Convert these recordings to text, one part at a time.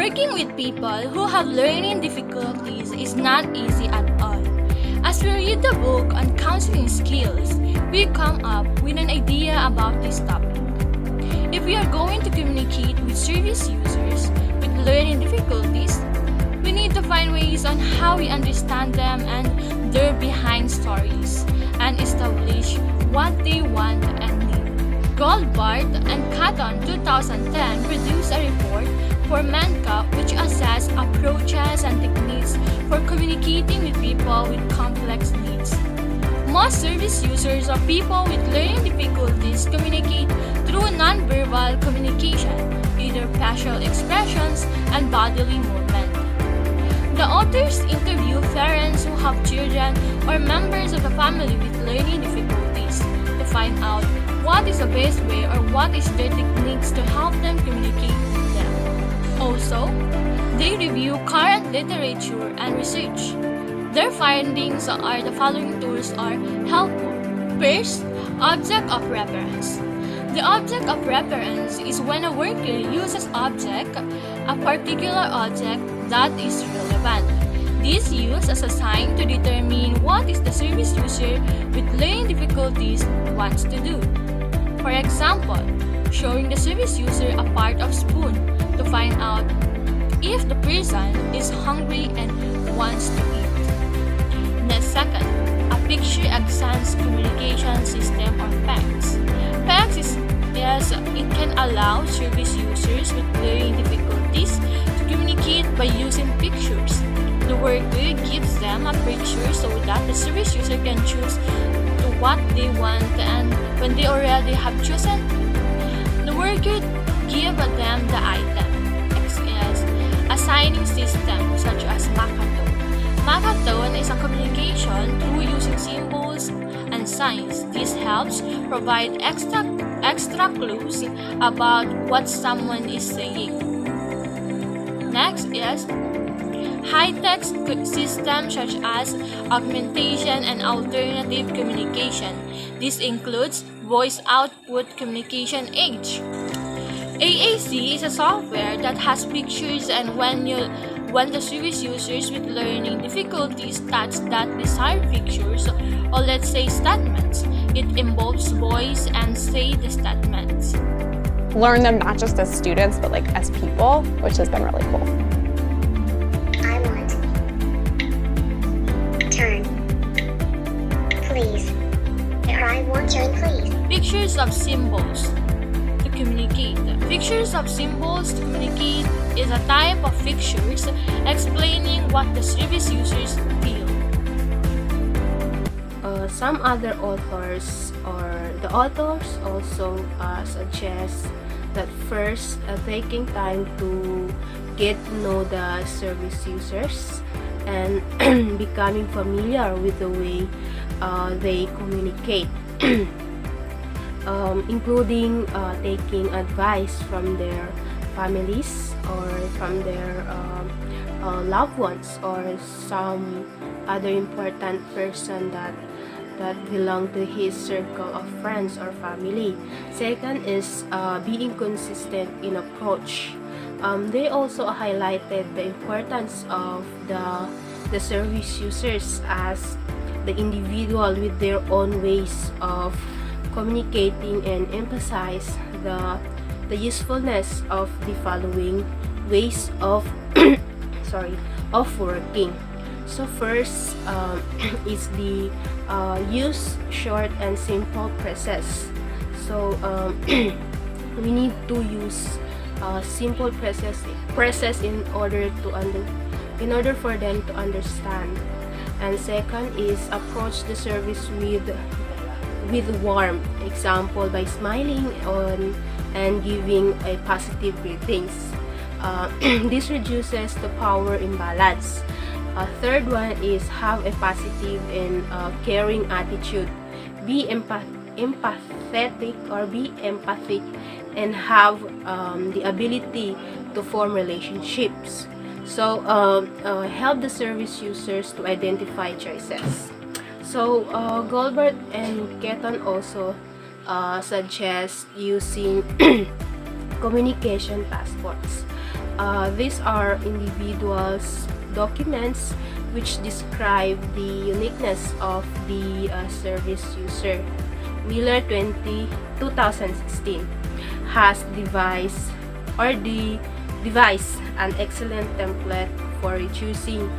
Working with people who have learning difficulties is not easy at all. As we read the book on counseling skills, we come up with an idea about this topic. If we are going to communicate with service users with learning difficulties, we need to find ways on how we understand them and their behind stories and establish what they want and need. Goldbart and Catton 2010 produced a report for Menka which assessed approaches and techniques for communicating with people with complex needs. Most service users or people with learning difficulties communicate through nonverbal communication, either facial expressions and bodily movement. The authors interview parents who have children or members of the family with learning difficulties to find out what is the best way or what is their techniques to help them communicate with them. Also, they review current literature and research. Their findings are the following tools are helpful. First, object of reference. The object of reference is when a worker uses a particular object that is relevant. This use as a sign to determine what is the service user with learning difficulties wants to do. For example, showing the service user a part of spoon to find out if the person is hungry and wants to eat. The second, a picture accents communication system or PACS. PACS is it can allow service users with learning difficulties to communicate by using pictures. The worker gives them a picture so that the service user can choose to what they want, and when they already have chosen, the worker give them the item. Next is assigning system such as Makaton. Makaton is a communication through using symbols and signs. This helps provide extra clues about what someone is saying. Next is high-text systems such as augmentation and alternative communication. This includes voice output communication age. AAC is a software that has pictures, and when the service users with learning difficulties touch that desired pictures, or let's say statements, it involves voice and say the statements. Learn them not just as students, but like as people, which has been really cool. I want. Turn. Please. Or I want turn, please. Pictures of symbols to communicate. Pictures of symbols to communicate is a type of pictures explaining what the service users feel. Some other authors also suggest that first taking time to get to know the service users and becoming familiar with the way they communicate, including taking advice from their families or from their loved ones or some other important person that belong to his circle of friends or family. Second is being consistent in approach. They also highlighted the importance of the service users as the individual with their own ways of communicating, and emphasize the usefulness of the following ways of working. So first is the use short and simple phrases. So we need to use simple phrases in order for them to understand. And second is approach the service with warmth. Example, by smiling on and giving a positive greetings. This reduces the power imbalance. Third one is have a positive and caring attitude. Be empathetic or be empathic and have the ability to form relationships. So help the service users to identify choices. So Goldbart and Catton also suggest using communication passports. These are individuals' documents which describe the uniqueness of the service user. Miller 2016 has devised an excellent template for choosing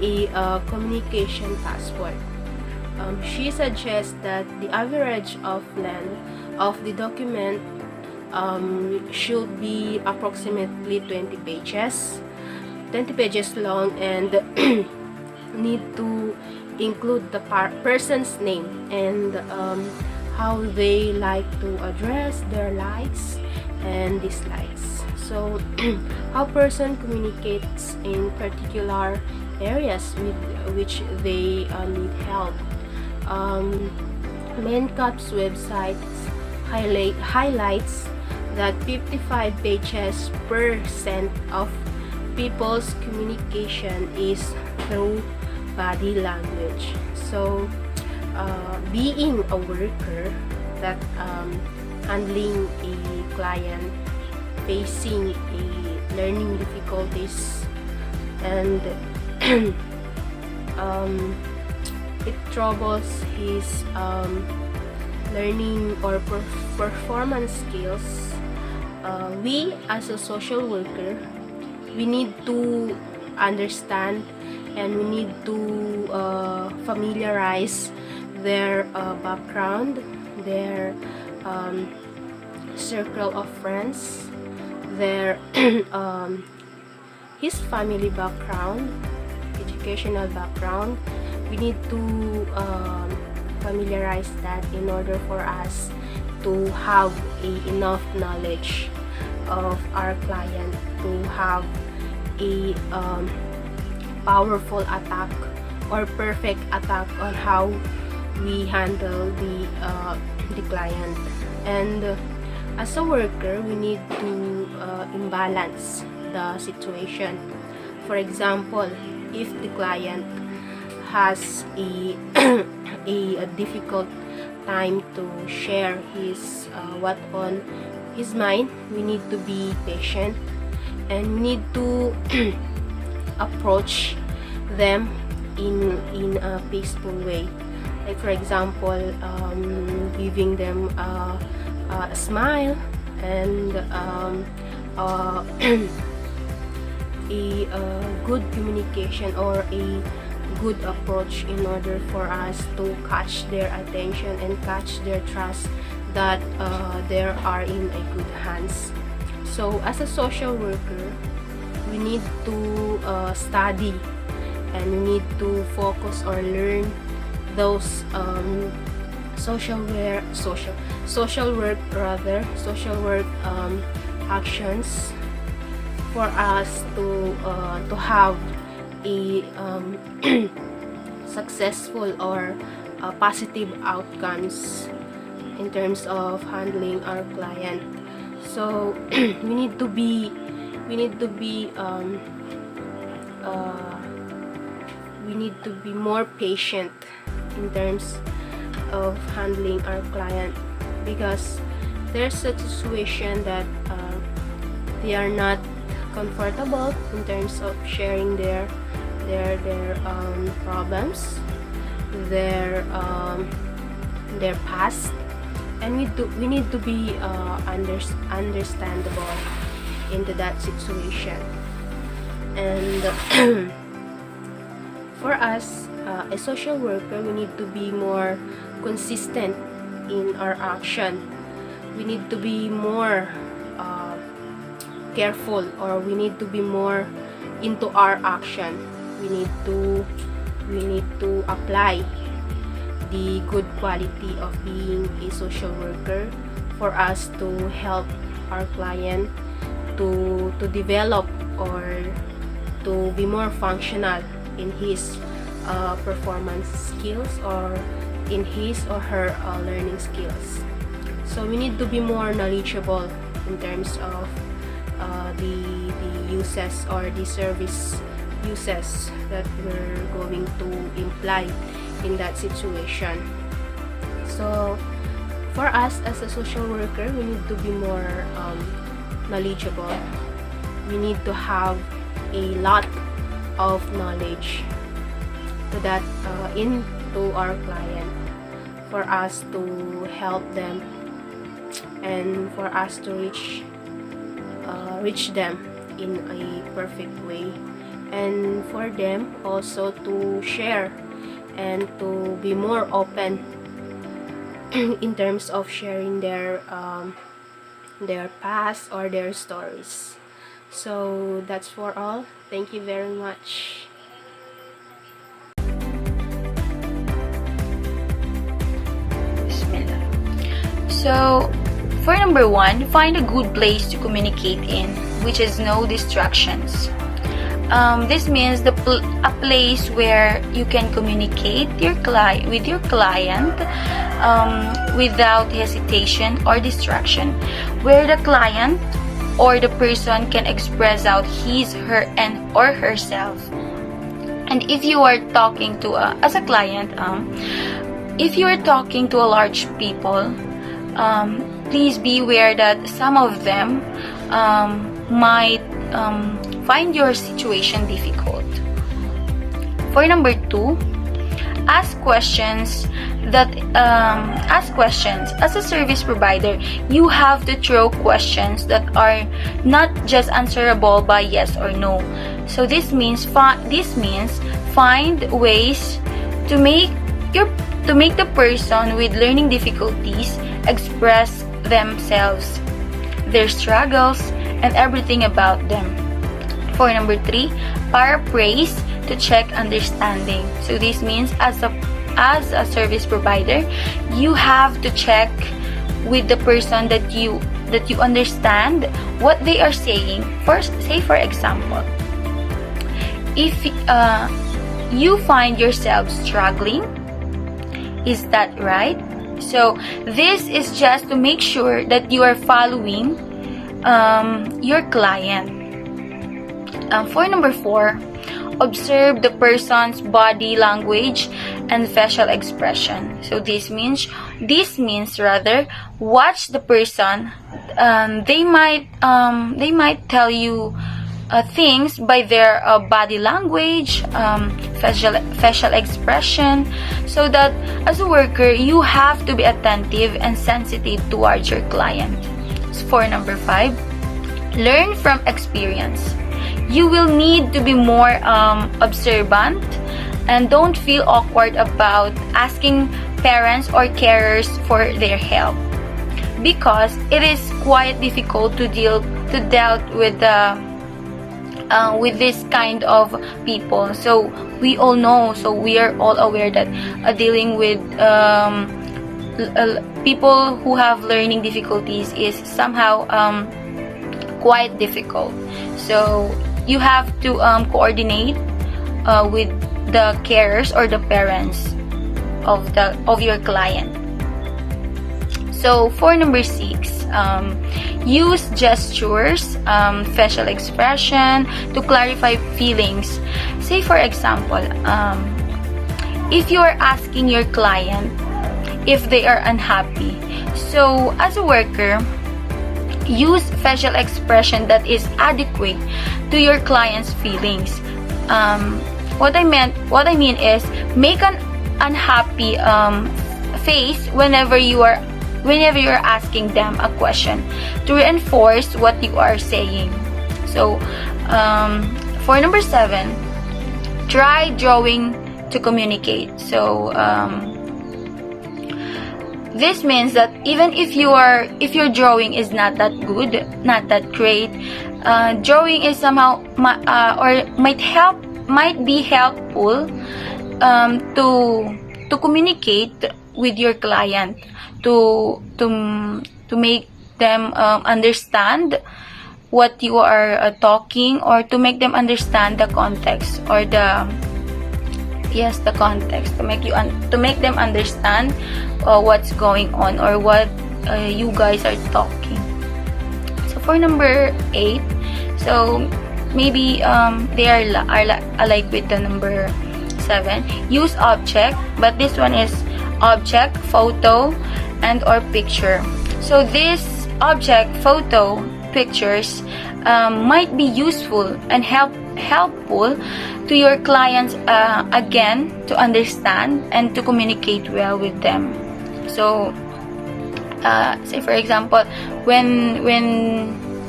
a communication passport. She suggests that the average of length of the document should be approximately 20 pages long, and need to include the person's name and how they like to address their likes and dislikes. So how person communicates in particular areas with which they need help. MenCap's website highlights that 55 pages % of people's communication is through body language. So being a worker that handling a client facing a learning difficulties, and it troubles his learning or performance skills, we as a social worker, we need to understand and we need to familiarize their background, their circle of friends, their his family background, educational background. We need to familiarize that in order for us to have enough knowledge of our client to have a powerful attack or perfect attack on how we handle the client. And as a worker, we need to imbalance the situation. For example, if the client has a difficult time to share his what on his mind, we need to be patient and we need to approach them in a peaceful way. Like for example, giving them a smile and a good communication or a good approach in order for us to catch their attention and catch their trust that they are in a good hands. So as a social worker, we need to study and we need to focus or learn those social work actions for us to have a successful or positive outcomes in terms of handling our client. So we need to be more patient in terms of handling our client, because there's a situation that they are not comfortable in terms of sharing their problems, their past, and we need to be understandable into that situation. And for us, a social worker, we need to be more consistent in our action. We need to be more careful, or we need to be more into our action. We need to apply the good quality of being a social worker for us to help our client to develop or to be more functional in his performance skills or in his or her learning skills. So we need to be more knowledgeable in terms of the uses or the service uses that we're going to imply in that situation. So for us as a social worker, we need to be more knowledgeable we need to have a lot of knowledge to that into our client for us to help them and for us to reach them in a perfect way, and for them also to share and to be more open in terms of sharing their past or their stories. So that's for all. Thank you very much. Bismillah. So, for number 1, find a good place to communicate in, which is no distractions. This means a place where you can communicate with your client without hesitation or distraction, where the client or the person can express out his, her, and or herself. And if you are talking to as a client, if you are talking to a large people, please be aware that some of them might find your situation difficult. For number 2, ask questions. As a service provider, you have to throw questions that are not just answerable by yes or no. So this means find ways to make the person with learning difficulties express themselves, their struggles, and everything about them. For number 3, paraphrase to check understanding. So this means as a service provider, you have to check with the person that you understand what they are saying. Say for example, if you find yourself struggling, is that right? So this is just to make sure that you are following your client. For number 4, observe the person's body language and facial expression. So this means watch the person. They might tell you things by their body language, facial expression, so that as a worker you have to be attentive and sensitive towards your client. For number 5, learn from experience. You will need to be more observant, and don't feel awkward about asking parents or carers for their help, because it is quite difficult to deal with this kind of people. So we all know, so we are all aware that dealing with people who have learning difficulties is somehow quite difficult. So you have to coordinate with the carers or the parents of your client. So for number 6, use gestures, facial expression to clarify feelings. Say for example, if you are asking your client if they are unhappy, so as a worker, use facial expression that is adequate to your client's feelings. What I mean is, make an unhappy face whenever you are asking them a question to reinforce what you are saying. So for number 7, try drawing to communicate. So this means that even if your drawing is not that good, not that great, drawing is somehow might be helpful to communicate with your client, to make them understand what you are talking, or to make them understand the context, or the context, to make them understand what's going on, or what you guys are talking. So for number 8, so maybe they are alike with the number 7. Use object, but this one is object, photo, and or picture. So this object, photo, pictures might be useful and helpful to your clients, again, to understand and to communicate well with them. So say for example, when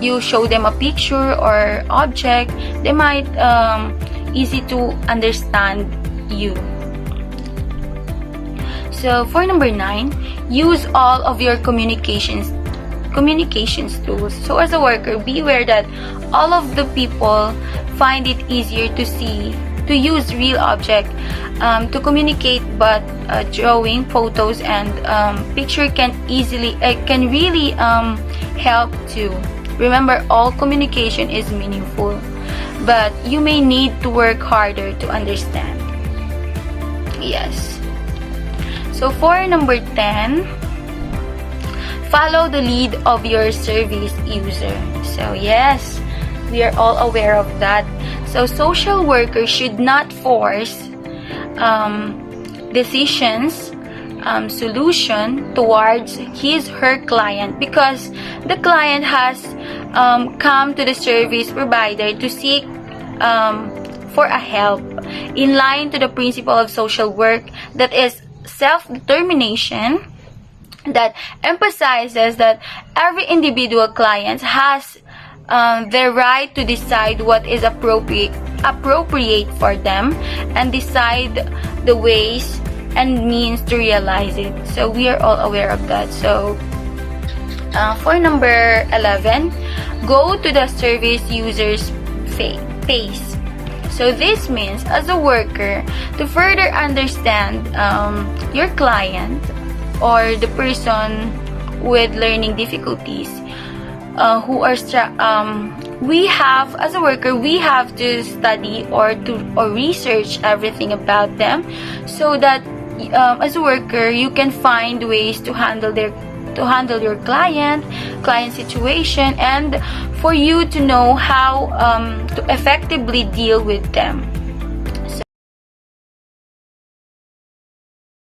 you show them a picture or object, they might easy to understand you. So for number 9, use all of your communications tools. So as a worker, be aware that all of the people find it easier to use real object to communicate, but drawing, photos, and picture can really help too. Remember, all communication is meaningful, but you may need to work harder to understand. Yes. So for number 10, follow the lead of your service user. So yes, we are all aware of that. So social workers should not force decisions, solution towards her client, because the client has come to the service provider to seek for a help in line to the principle of social work, that is self-determination, that emphasizes that every individual client has the right to decide what is appropriate for them and decide the ways and means to realize it. So we are all aware of that. So for number 11, go to the service user's pace. So this means, as a worker, to further understand your client or the person with learning difficulties, we have, as a worker, we have to study or research everything about them, so that as a worker, you can find ways to handle your client situation, and for you to know how to effectively deal with them.